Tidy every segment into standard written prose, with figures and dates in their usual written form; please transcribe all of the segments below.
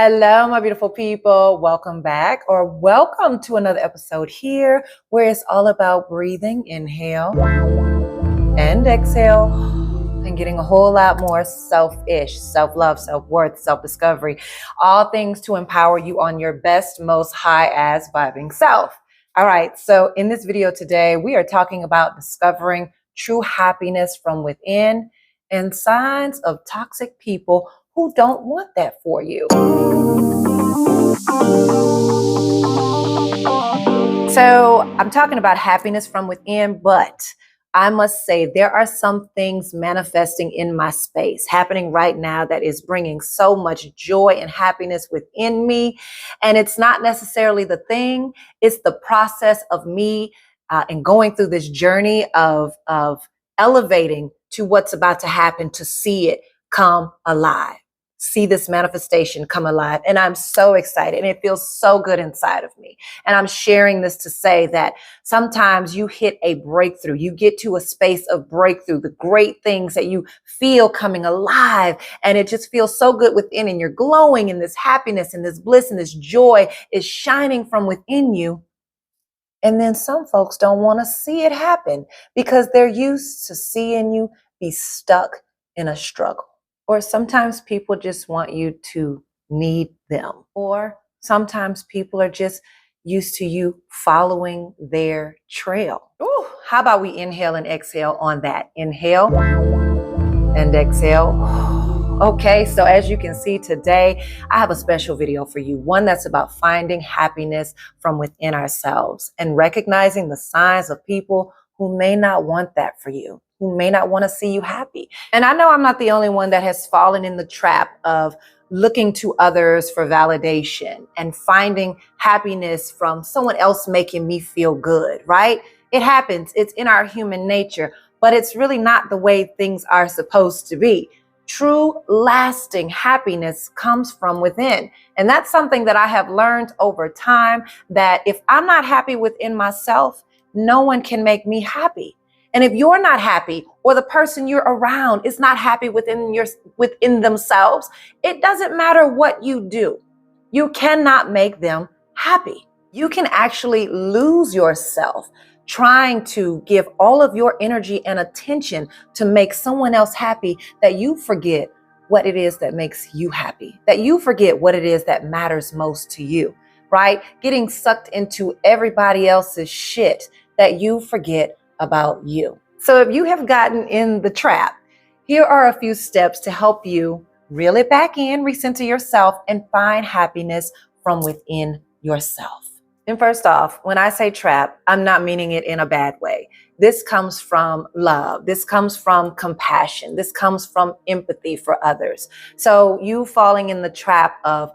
Hello, my beautiful people. Welcome back, or welcome to another episode here where it's all about breathing, inhale and exhale, and getting a whole lot more selfish, self-love, self-worth, self-discovery, all things to empower you on your best, most high-ass vibing self. All right, so in this video today, we are talking about discovering true happiness from within and signs of toxic people who don't want that for you. So I'm talking about happiness from within, but I must say there are some things manifesting in my space happening right now that is bringing so much joy and happiness within me. And it's not necessarily the thing, it's the process of me and going through this journey of elevating to what's about to happen, to see it come alive. See this manifestation come alive. And I'm so excited and it feels so good inside of me. And I'm sharing this to say that sometimes you hit a breakthrough. You get to a space of breakthrough, the great things that you feel coming alive. And it just feels so good within, and you're glowing, and this happiness and this bliss and this joy is shining from within you. And then some folks don't want to see it happen because they're used to seeing you be stuck in a struggle. Or sometimes people just want you to need them. Or sometimes people are just used to you following their trail. Ooh, how about we inhale and exhale on that? Inhale and exhale. Okay, so as you can see today, I have a special video for you. One that's about finding happiness from within ourselves and recognizing the signs of people who may not want that for you, who may not want to see you happy. And I know I'm not the only one that has fallen in the trap of looking to others for validation and finding happiness from someone else making me feel good, right? It happens. It's in our human nature, but it's really not the way things are supposed to be. True, lasting happiness comes from within. And that's something that I have learned over time, that if I'm not happy within myself, no one can make me happy. And if you're not happy, or the person you're around is not happy within themselves, it doesn't matter what you do. You cannot make them happy. You can actually lose yourself trying to give all of your energy and attention to make someone else happy, that you forget what it is that makes you happy, that you forget what it is that matters most to you, right? Getting sucked into everybody else's shit, that you forget about you. So if you have gotten in the trap, here are a few steps to help you reel it back in, recenter yourself, and find happiness from within yourself. And first off, when I say trap, I'm not meaning it in a bad way. This comes from love. This comes from compassion. This comes from empathy for others. So you falling in the trap of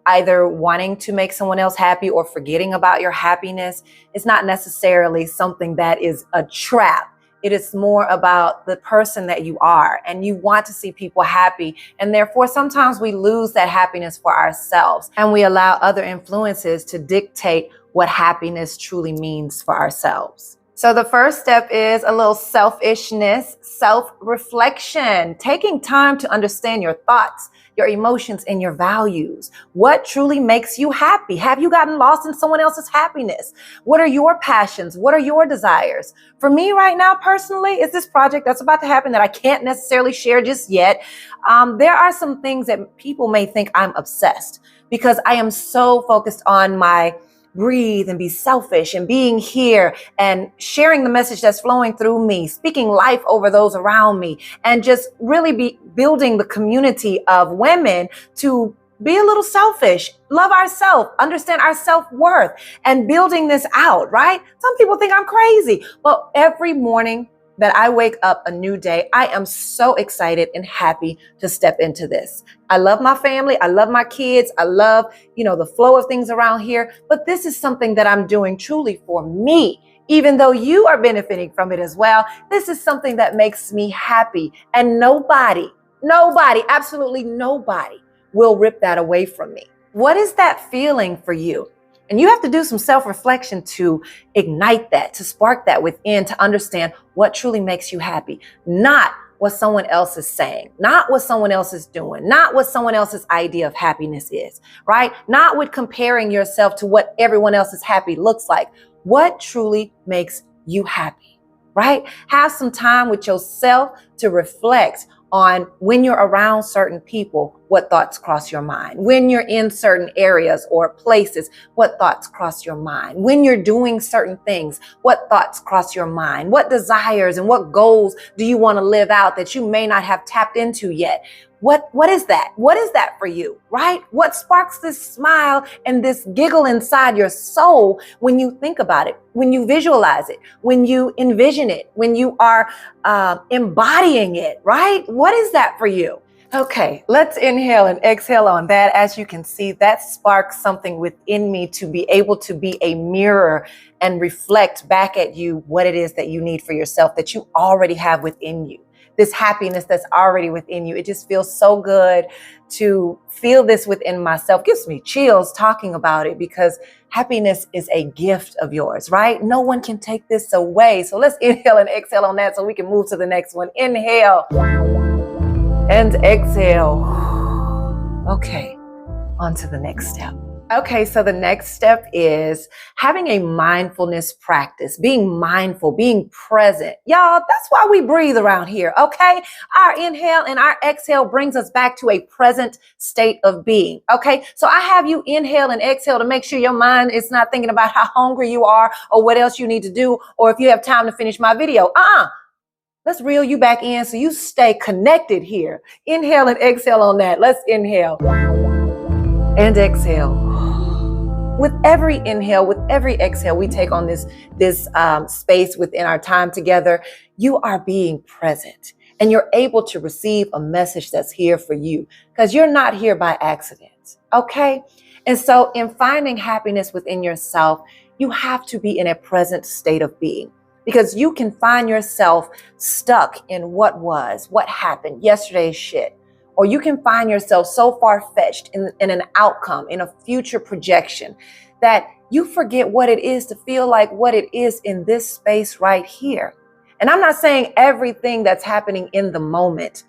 either wanting to make someone else happy or forgetting about your happiness is not necessarily something that is a trap. It is more about the person that you are, and you want to see people happy. And therefore, sometimes we lose that happiness for ourselves, and we allow other influences to dictate what happiness truly means for ourselves. So the first step is a little selfishness, self-reflection, taking time to understand your thoughts, your emotions, and your values. What truly makes you happy? Have you gotten lost in someone else's happiness? What are your passions? What are your desires? For me right now, personally, is this project that's about to happen that I can't necessarily share just yet. There are some things that people may think I'm obsessed, because I am so focused on my breathe and be selfish and being here and sharing the message that's flowing through me, speaking life over those around me, and just really be building the community of women to be a little selfish, love ourselves, understand our self-worth, and building this out, right? Some people think I'm crazy, but every morning that I wake up a new day, I am so excited and happy to step into this. I love my family. I love my kids. I love, the flow of things around here. But this is something that I'm doing truly for me. Even though you are benefiting from it as well, this is something that makes me happy. And nobody, absolutely nobody will rip that away from me. What is that feeling for you? And you have to do some self-reflection to ignite that, to spark that within, to understand what truly makes you happy. Not what someone else is saying, not what someone else is doing, not what someone else's idea of happiness is, right? Not with comparing yourself to what everyone else's happy looks like. What truly makes you happy, right? Have some time with yourself to reflect on when you're around certain people, what thoughts cross your mind. When you're in certain areas or places, what thoughts cross your mind. When you're doing certain things, what thoughts cross your mind. What desires and what goals do you want to live out that you may not have tapped into yet? What is that? What is that for you, right? What sparks this smile and this giggle inside your soul when you think about it, when you visualize it, when you envision it, when you are embodying it, right? What is that for you? Okay, let's inhale and exhale on that. As you can see, that sparks something within me to be able to be a mirror and reflect back at you what it is that you need for yourself, that you already have within you. This happiness that's already within you. It just feels so good to feel this within myself. It gives me chills talking about it because happiness is a gift of yours, right? No one can take this away. So let's inhale and exhale on that so we can move to the next one. Inhale and exhale. Okay, on to the next step. Okay, so the next step is having a mindfulness practice, being mindful, being present. Y'all, that's why we breathe around here, okay? Our inhale and our exhale brings us back to a present state of being, okay? So I have you inhale and exhale to make sure your mind is not thinking about how hungry you are or what else you need to do or if you have time to finish my video. Let's reel you back in so you stay connected here. Inhale and exhale on that. Let's inhale and exhale. With every inhale, with every exhale we take on this space within our time together, you are being present and you're able to receive a message that's here for you because you're not here by accident, okay? And so in finding happiness within yourself, you have to be in a present state of being because you can find yourself stuck in what was, what happened, yesterday's shit. Or you can find yourself so far-fetched in an outcome, in a future projection, that you forget what it is to feel like what it is in this space right here. And I'm not saying everything that's happening in the moment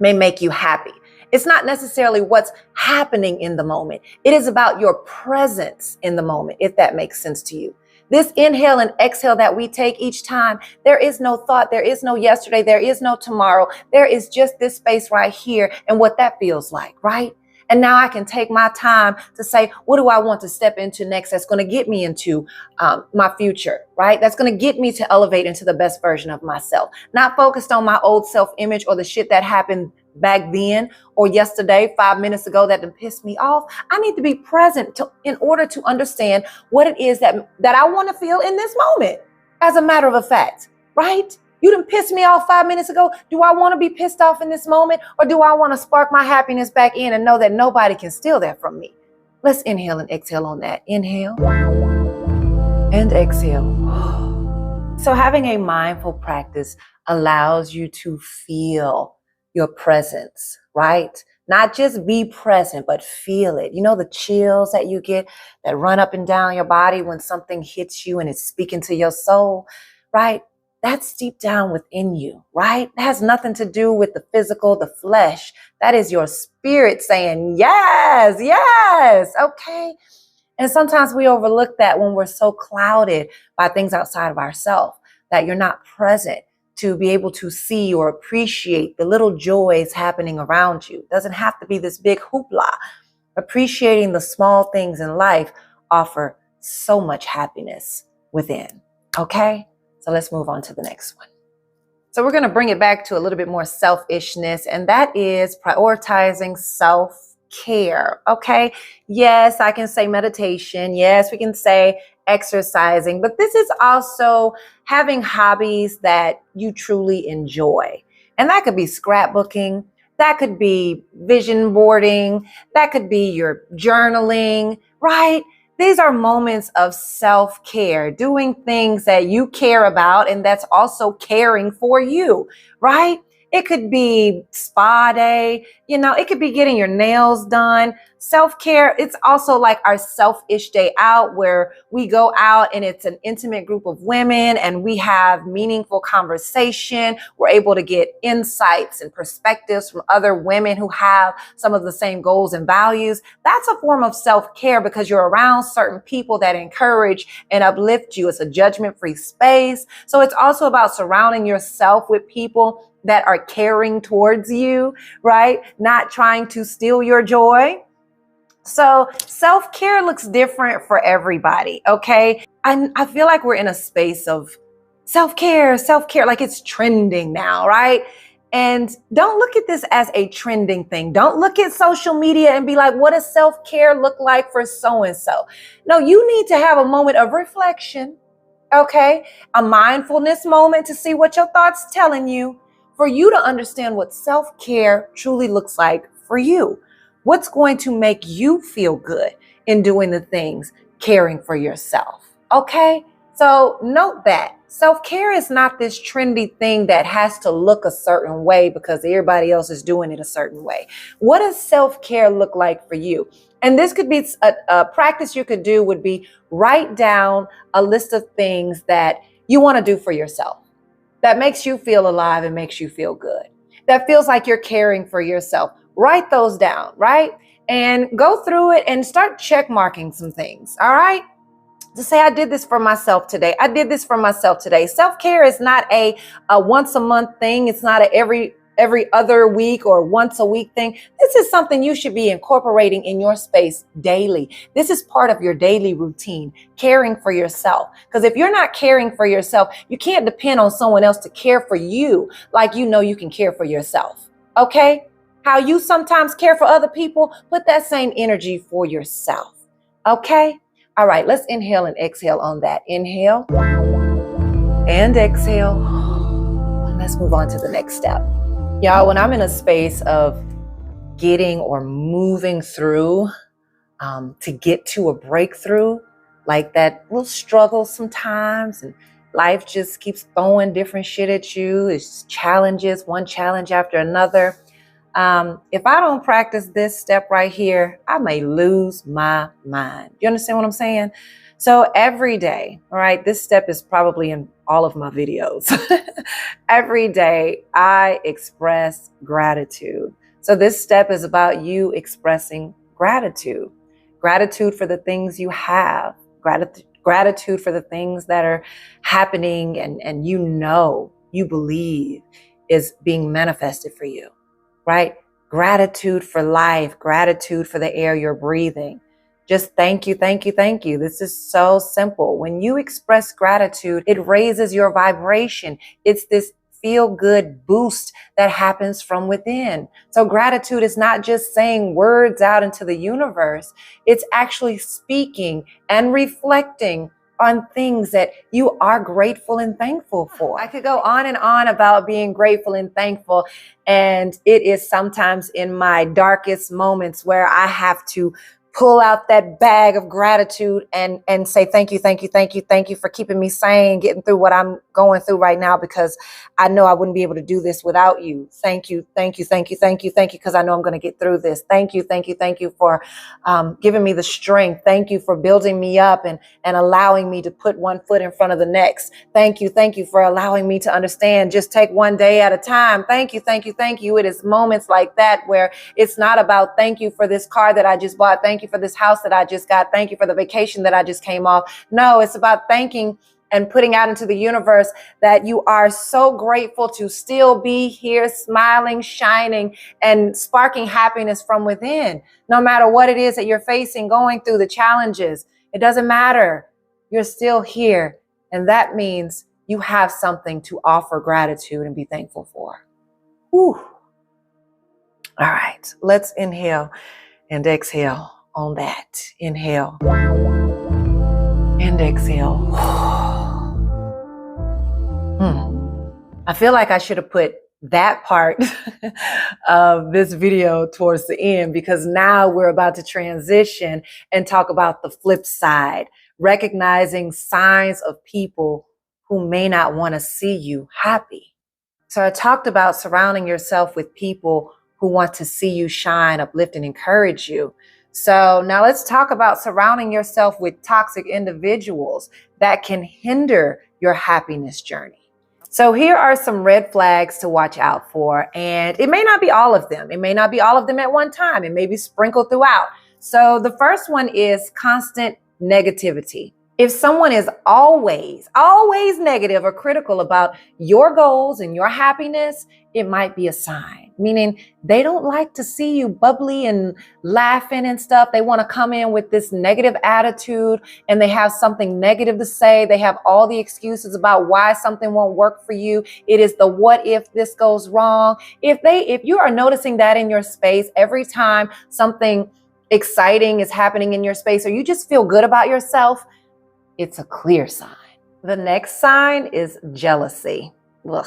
may make you happy. It's not necessarily what's happening in the moment. It is about your presence in the moment, if that makes sense to you. This inhale and exhale that we take each time, there is no thought, there is no yesterday, there is no tomorrow. There is just this space right here and what that feels like, right? And now I can take my time to say, what do I want to step into next that's going to get me into my future, right? That's going to get me to elevate into the best version of myself. Not focused on my old self-image or the shit that happened back then or yesterday, 5 minutes ago that done pissed me off. I need to be present in order to understand what it is that I want to feel in this moment. As a matter of fact, right? You done pissed me off 5 minutes ago. Do I want to be pissed off in this moment or do I want to spark my happiness back in and know that nobody can steal that from me? Let's inhale and exhale on that. Inhale and exhale. So having a mindful practice allows you to feel your presence, right? Not just be present, but feel it. You know, the chills that you get that run up and down your body when something hits you and it's speaking to your soul, right? That's deep down within you, right? That has nothing to do with the physical, the flesh. That is your spirit saying, yes, yes, okay. And sometimes we overlook that when we're so clouded by things outside of ourselves, that you're not present to be able to see or appreciate the little joys happening around you. It doesn't have to be this big hoopla. Appreciating the small things in life offer so much happiness within, okay? So let's move on to the next one. So we're gonna bring it back to a little bit more selfishness, and that is prioritizing self-care, okay? Yes, I can say meditation. Yes, we can say exercising, but this is also having hobbies that you truly enjoy. And that could be scrapbooking, that could be vision boarding, that could be your journaling, right? These are moments of self-care, doing things that you care about and that's also caring for you, right? It could be spa day, it could be getting your nails done. Self-care, it's also like our selfish day out where we go out and it's an intimate group of women and we have meaningful conversation. We're able to get insights and perspectives from other women who have some of the same goals and values. That's a form of self-care because you're around certain people that encourage and uplift you. It's a judgment-free space. So it's also about surrounding yourself with people that are caring towards you, right? Not trying to steal your joy. So self-care looks different for everybody, okay? I feel like we're in a space of self-care, like it's trending now, right? And don't look at this as a trending thing. Don't look at social media and be like, what does self-care look like for so-and-so? No, you need to have a moment of reflection, okay? A mindfulness moment to see what your thoughts telling you, for you to understand what self-care truly looks like for you. What's going to make you feel good in doing the things, caring for yourself? Okay? So note that self-care is not this trendy thing that has to look a certain way because everybody else is doing it a certain way. What does self-care look like for you? And this could be a practice you could do would be write down a list of things that you want to do for yourself that makes you feel alive and makes you feel good. That feels like you're caring for yourself. Write those down, right? And go through it and start check marking some things, all right? To say, I did this for myself today. I did this for myself today. Self-care is not a once a month thing. It's not a every other week or once a week thing. This is something you should be incorporating in your space daily. This is part of your daily routine, caring for yourself. Because if you're not caring for yourself, you can't depend on someone else to care for you like you can care for yourself, okay? How you sometimes care for other people, put that same energy for yourself, okay? All right, let's inhale and exhale on that. Inhale and exhale. Let's move on to the next step. Y'all, when I'm in a space of getting or moving through to get to a breakthrough, like that we'll struggle sometimes and life just keeps throwing different shit at you. It's challenges, one challenge after another. If I don't practice this step right here, I may lose my mind. You understand what I'm saying? So every day, all right, this step is probably in all of my videos. Every day I express gratitude. So this step is about you expressing gratitude. Gratitude for the things you have. Gratitude for the things that are happening and you believe is being manifested for you. Right? Gratitude for life, gratitude for the air you're breathing. Just thank you, thank you, thank you. This is so simple. When you express gratitude, it raises your vibration. It's this feel-good boost that happens from within. So gratitude is not just saying words out into the universe. It's actually speaking and reflecting on things that you are grateful and thankful for. I could go on and on about being grateful and thankful. And it is sometimes in my darkest moments where I have to pull out that bag of gratitude and say, thank you, thank you, thank you, thank you for keeping me sane, getting through what I'm going through right now, because I know I wouldn't be able to do this without you. Thank you, thank you, thank you, thank you, thank you, because I know I'm going to get through this. Thank you, thank you, thank you for giving me the strength. Thank you for building me up and allowing me to put one foot in front of the next. Thank you for allowing me to understand. Just take one day at a time. Thank you, thank you, thank you. It is moments like that where it's not about thank you for this car that I just bought. Thank you for this house that I just got. Thank you for the vacation that I just came off. No, it's about thanking and putting out into the universe that you are so grateful to still be here, smiling, shining, and sparking happiness from within. No matter what it is that you're facing, going through the challenges, it doesn't matter. You're still here. And that means you have something to offer gratitude and be thankful for. Whew. All right, let's inhale and exhale on that. Inhale and exhale. I feel like I should have put that part of this video towards the end, because now we're about to transition and talk about the flip side, recognizing signs of people who may not want to see you happy. So I talked about surrounding yourself with people who want to see you shine, uplift, and encourage you. So now let's talk about surrounding yourself with toxic individuals that can hinder your happiness journey. So here are some red flags to watch out for. And it may not be all of them. It may not be all of them at one time. It may be sprinkled throughout. So the first one is constant negativity. If someone is always negative or critical about your goals and your happiness, it might be a sign, meaning they don't like to see you bubbly and laughing and stuff. They want to come in with this negative attitude and they have something negative to say. They have all the excuses about why something won't work for you. It is the what if this goes wrong. If you are noticing that in your space every time something exciting is happening in your space, or you just feel good about yourself, it's a clear sign. The next sign is jealousy. Ugh.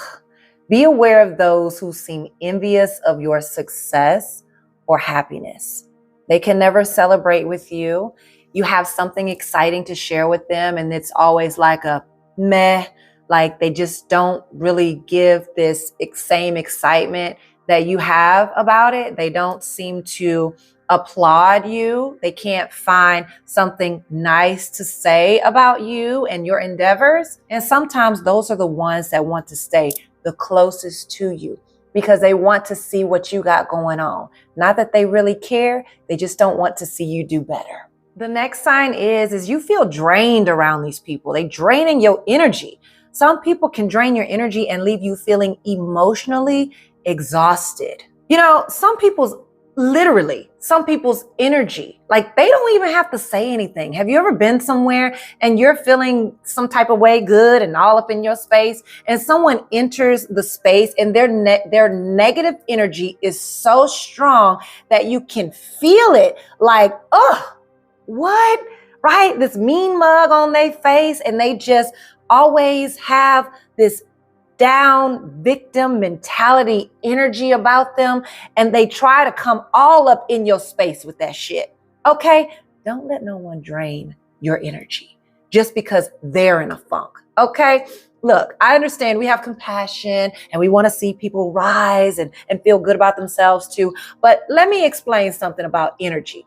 Be aware of those who seem envious of your success or happiness. They can never celebrate with you. You have something exciting to share with them, and it's always like a meh, like they just don't really give this same excitement that you have about it. They don't seem to applaud you. They can't find something nice to say about you and your endeavors. And sometimes those are the ones that want to stay the closest to you because they want to see what you got going on. Not that they really care, they just don't want to see you do better. The next sign is you feel drained around these people. They draining your energy. Some people can drain your energy and leave you feeling emotionally exhausted. You know, some people's energy, like they don't even have to say anything. Have you ever been somewhere and you're feeling some type of way, good and all up in your space, and someone enters the space and their negative energy is so strong that you can feel it, like, oh, what? Right? This mean mug on their face, and they just always have this down victim mentality energy about them, and they try to come all up in your space with that shit. Okay? Don't let no one drain your energy just because they're in a funk. Okay? Look, I understand we have compassion and we want to see people rise and feel good about themselves too. But let me explain something about energy.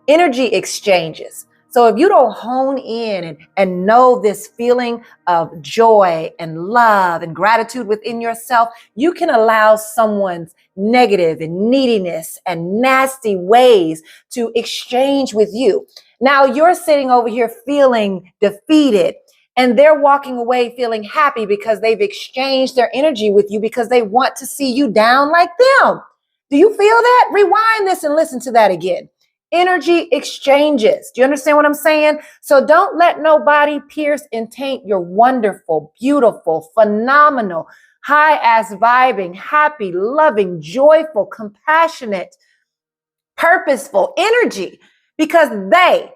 Energy exchanges. So if you don't hone in and know this feeling of joy and love and gratitude within yourself, you can allow someone's negative and neediness and nasty ways to exchange with you. Now you're sitting over here feeling defeated, and they're walking away feeling happy because they've exchanged their energy with you because they want to see you down like them. Do you feel that? Rewind this and listen to that again. Energy exchanges. Do you understand what I'm saying? So don't let nobody pierce and taint your wonderful, beautiful, phenomenal, high-ass vibing, happy, loving, joyful, compassionate, purposeful energy, because they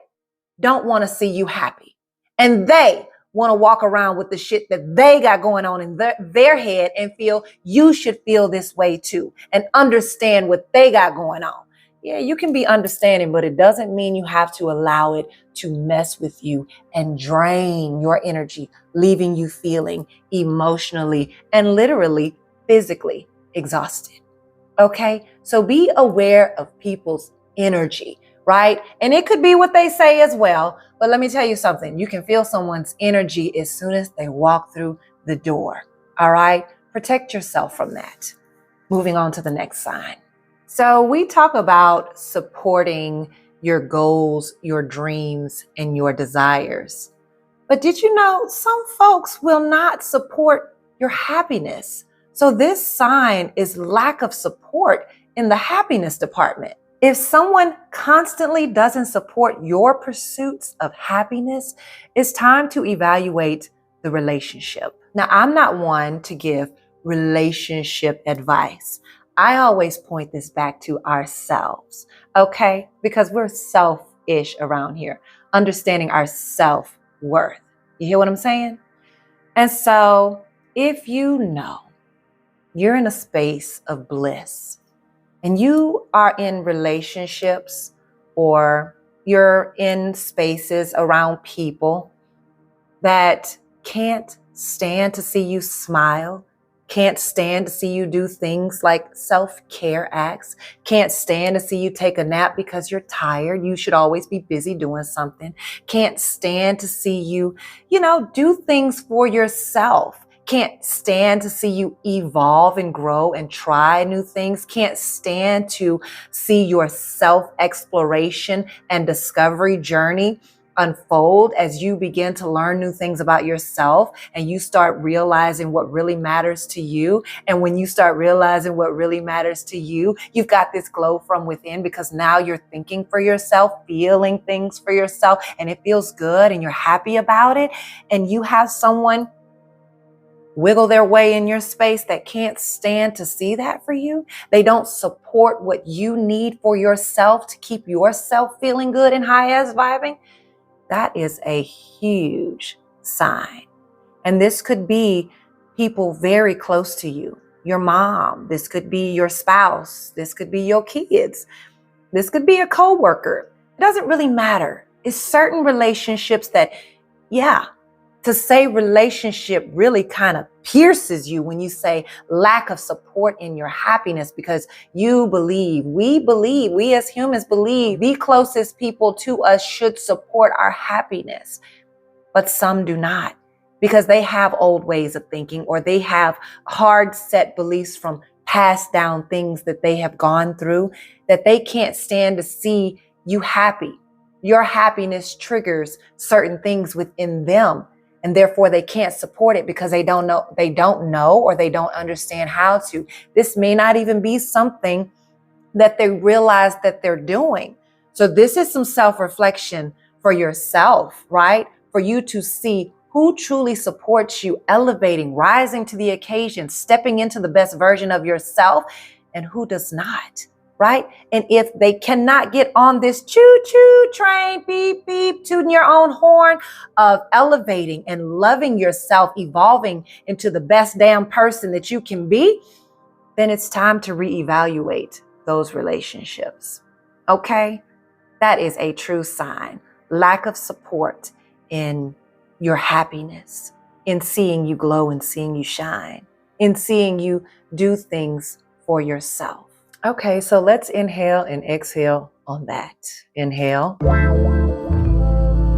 don't want to see you happy. And they want to walk around with the shit that they got going on in their head and feel you should feel this way too and understand what they got going on. Yeah, you can be understanding, but it doesn't mean you have to allow it to mess with you and drain your energy, leaving you feeling emotionally and literally physically exhausted. Okay, so be aware of people's energy, right? And it could be what they say as well. But let me tell you something. You can feel someone's energy as soon as they walk through the door. All right, protect yourself from that. Moving on to the next sign. So we talk about supporting your goals, your dreams, and your desires. But did you know some folks will not support your happiness? So this sign is lack of support in the happiness department. If someone constantly doesn't support your pursuits of happiness, it's time to evaluate the relationship. Now, I'm not one to give relationship advice. I always point this back to ourselves, okay? Because we're selfish around here, understanding our self-worth. You hear what I'm saying? And so if you know you're in a space of bliss and you are in relationships or you're in spaces around people that can't stand to see you smile, can't stand to see you do things like self-care acts, can't stand to see you take a nap because you're tired. You should always be busy doing something. Can't stand to see you, do things for yourself. Can't stand to see you evolve and grow and try new things. Can't stand to see your self-exploration and discovery journey unfold as you begin to learn new things about yourself and you start realizing what really matters to you. And when you start realizing what really matters to you, you've got this glow from within because now you're thinking for yourself, feeling things for yourself, and it feels good and you're happy about it. And you have someone wiggle their way in your space that can't stand to see that for you. They don't support what you need for yourself to keep yourself feeling good and high as vibing. That is a huge sign. And this could be people very close to you, your mom. This could be your spouse. This could be your kids. This could be a coworker. It doesn't really matter. It's certain relationships that, to say relationship really kind of pierces you when you say lack of support in your happiness, because we as humans believe the closest people to us should support our happiness. But some do not, because they have old ways of thinking or they have hard set beliefs from passed down things that they have gone through that they can't stand to see you happy. Your happiness triggers certain things within them. And therefore they can't support it because they don't know or they don't understand how to. This may not even be something that they realize that they're doing. So this is some self-reflection for yourself, right? For you to see who truly supports you, elevating, rising to the occasion, stepping into the best version of yourself, and who does not. Right? And if they cannot get on this choo-choo train, beep, beep, tooting your own horn of elevating and loving yourself, evolving into the best damn person that you can be, then it's time to reevaluate those relationships. Okay? That is a true sign. Lack of support in your happiness, in seeing you glow and seeing you shine, in seeing you do things for yourself. Okay, so let's inhale and exhale on that. Inhale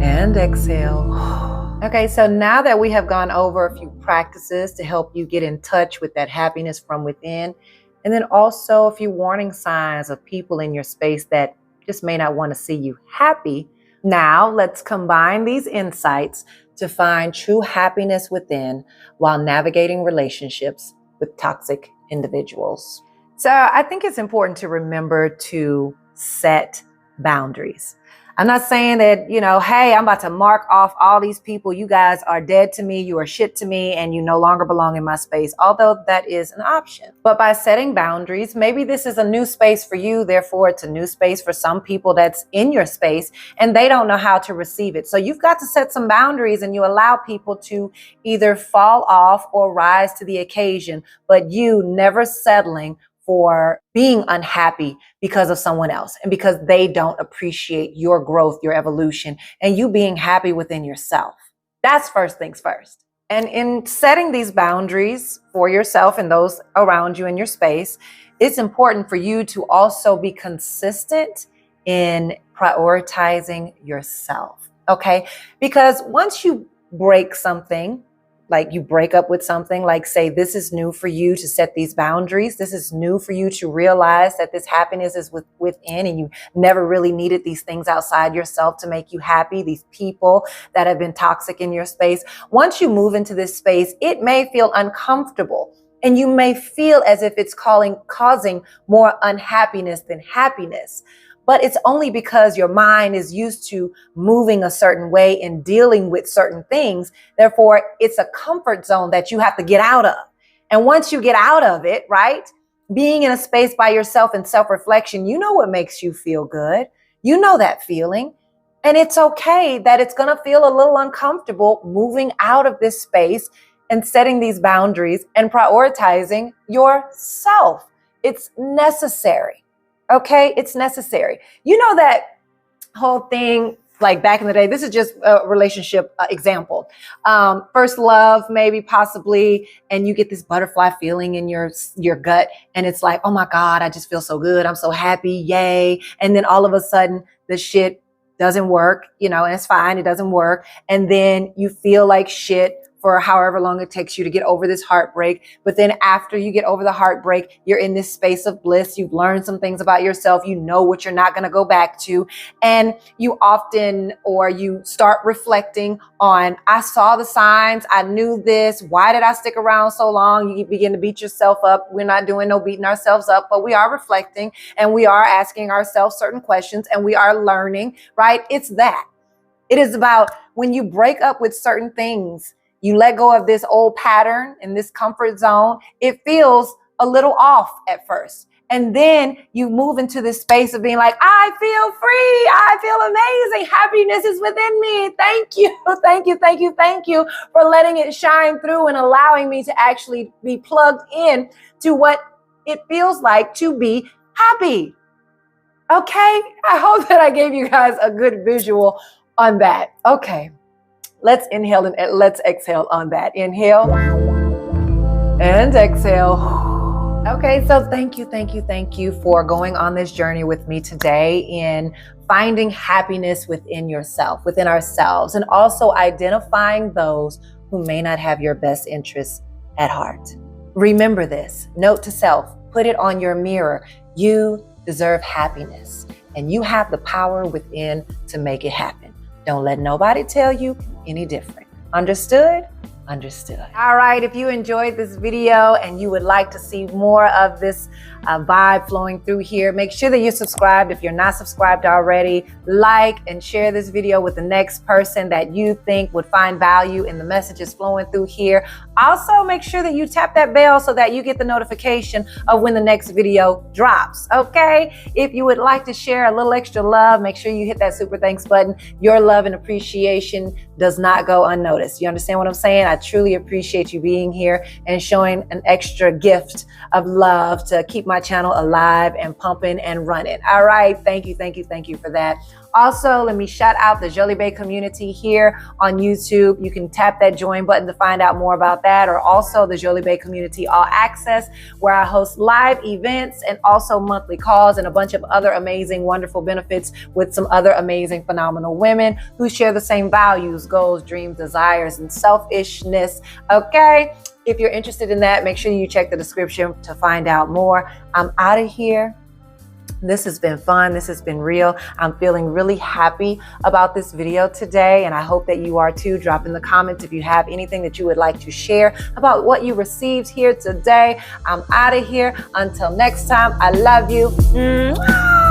and exhale. Okay, so now that we have gone over a few practices to help you get in touch with that happiness from within, and then also a few warning signs of people in your space that just may not want to see you happy. Now let's combine these insights to find true happiness within while navigating relationships with toxic individuals. So I think it's important to remember to set boundaries. I'm not saying that, hey, I'm about to mark off all these people. You guys are dead to me. You are shit to me, and you no longer belong in my space, although that is an option. But by setting boundaries, maybe this is a new space for you. Therefore, it's a new space for some people that's in your space, and they don't know how to receive it. So you've got to set some boundaries, and you allow people to either fall off or rise to the occasion, but you never settling for being unhappy because of someone else and because they don't appreciate your growth, your evolution, and you being happy within yourself. That's first things first. And in setting these boundaries for yourself and those around you in your space, it's important for you to also be consistent in prioritizing yourself. Okay? Because once you break something, like you break up with something, like say, this is new for you to set these boundaries. This is new for you to realize that this happiness is within, and you never really needed these things outside yourself to make you happy. These people that have been toxic in your space. Once you move into this space, it may feel uncomfortable, and you may feel as if it's causing more unhappiness than happiness. But it's only because your mind is used to moving a certain way and dealing with certain things. Therefore, it's a comfort zone that you have to get out of. And once you get out of it, right, being in a space by yourself and self-reflection, you know what makes you feel good. You know that feeling. And it's okay that it's going to feel a little uncomfortable moving out of this space and setting these boundaries and prioritizing yourself. It's necessary. Okay, it's necessary. You know that whole thing like back in the day. This is just a relationship example. First love, maybe, possibly, and you get this butterfly feeling in your gut, and it's like, oh my God, I just feel so good. I'm so happy, yay. And then all of a sudden, the shit doesn't work, and it's fine. It doesn't work. And then you feel like shit for however long it takes you to get over this heartbreak. But then after you get over the heartbreak, you're in this space of bliss. You've learned some things about yourself. You know what you're not going to go back to. And you start reflecting on, I saw the signs. I knew this. Why did I stick around so long? You begin to beat yourself up. We're not doing no beating ourselves up, but we are reflecting and we are asking ourselves certain questions and we are learning, right? It's that. It is about when you break up with certain things, you let go of this old pattern and this comfort zone. It feels a little off at first. And then you move into this space of being like, I feel free. I feel amazing. Happiness is within me. Thank you. Thank you. Thank you. Thank you for letting it shine through and allowing me to actually be plugged in to what it feels like to be happy. Okay. I hope that I gave you guys a good visual on that. Okay. Let's inhale and let's exhale on that. Inhale and exhale. Okay, so thank you for going on this journey with me today in finding happiness within yourself, within ourselves, and also identifying those who may not have your best interests at heart. Remember this, note to self, put it on your mirror. You deserve happiness, and you have the power within to make it happen. Don't let nobody tell you any different. Understood? Understood. All right, if you enjoyed this video and you would like to see more of this vibe flowing through here, make sure that you're subscribed. If you're not subscribed already, like and share this video with the next person that you think would find value in the messages flowing through here. Also, make sure that you tap that bell so that you get the notification of when the next video drops, okay? If you would like to share a little extra love, make sure you hit that super thanks button. Your love and appreciation does not go unnoticed. You understand what I'm saying? I truly appreciate you being here and showing an extra gift of love to keep my channel alive and pumping and running. All right. Thank you for that. Also, let me shout out the Joli Bae Community here on YouTube. You can tap that join button to find out more about that, or also the Joli Bae Community All Access, where I host live events and also monthly calls and a bunch of other amazing, wonderful benefits with some other amazing, phenomenal women who share the same values, goals, dreams, desires, and selfishness. Okay? If you're interested in that, make sure you check the description to find out more. I'm out of here. This has been fun. This has been real. I'm feeling really happy about this video today, and I hope that you are too. Drop in the comments if you have anything that you would like to share about what you received here today. I'm out of here. Until next time, I love you. Mwah!